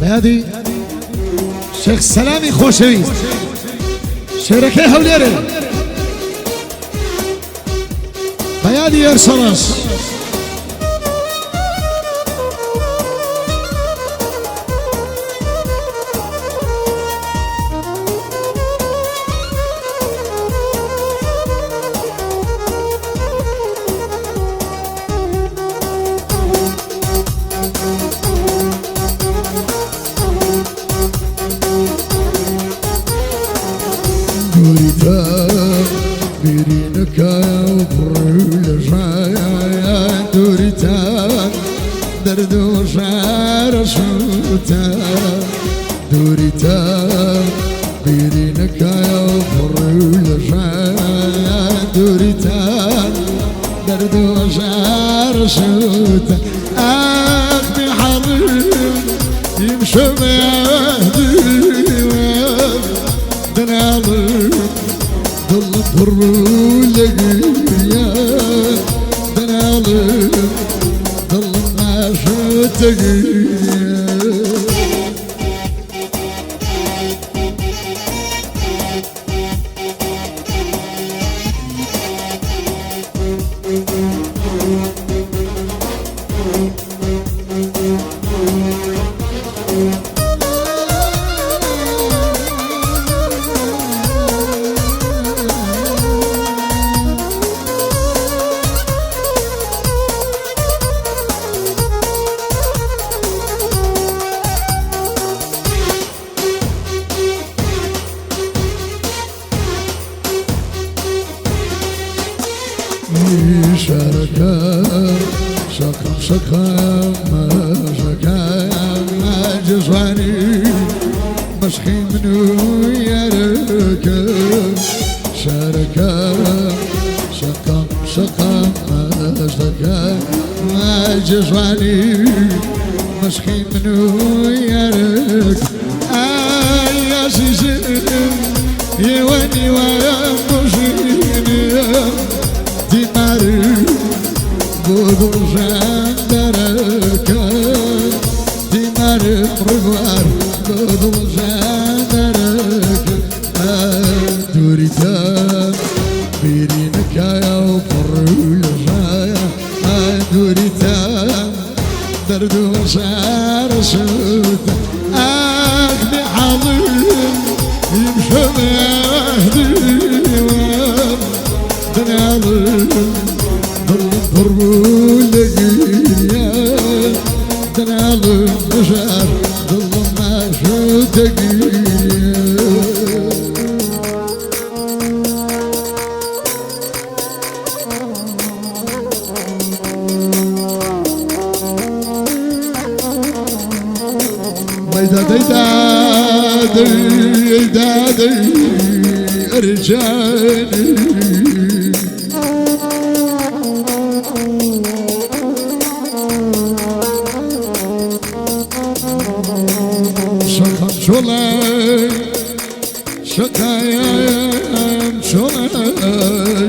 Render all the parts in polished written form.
بهادي شيخ سلامي خوشويست شركه هوليري بهادي يرسلس دوريتا بيرينك يا برول جايا دوريتا دردو شعر شوتا دوريتا بيرينك يا برول جايا دوريتا دردو شعر شوتا أخبي حضر يمشي بيهدي دنالك ضل برولك يا دنالك ضل ما شفتك شركة شكرا شكرا ما شكا ما جزواني مشخي منو يركب شركة شكرا شكرا ما شكا ما جزواني مشخي منو يركب يا سيسن يواني ويمشيني دماري بودو جاندرك دماري مروار بودو جاندرك دوريتا بيرينك يا فرول جايا دوريتا دردو شعر شوتا أخدي حاضر يمشي بيهدي دنالك ضل برولك يا دنالك مشعر ضل ما شفتك دادي ارجاني شكا شولاي شكايا شولاي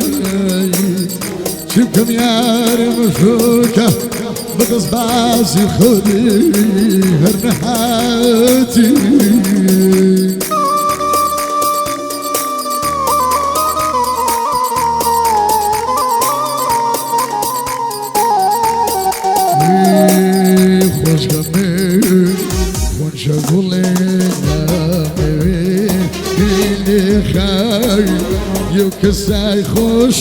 شكم يا مشوكة بدس باسي خدي هرنحاتي خوش كمين ونشغلين اللي خاي يكساي خوش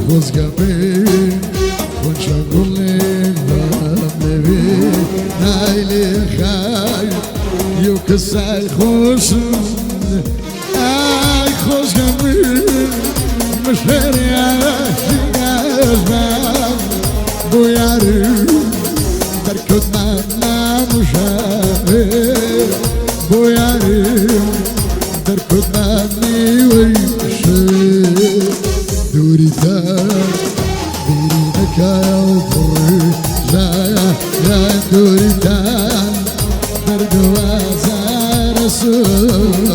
خوش كمين ونشغلين اللي خاي يكساي خوش اي خوش كمين مشهر يا شباب بوياري تركض معنا مشاهير بوياري تركض معني ويشير دوري ثار بيرينك يا وفري جايا يا دوري ثار برد وازار سور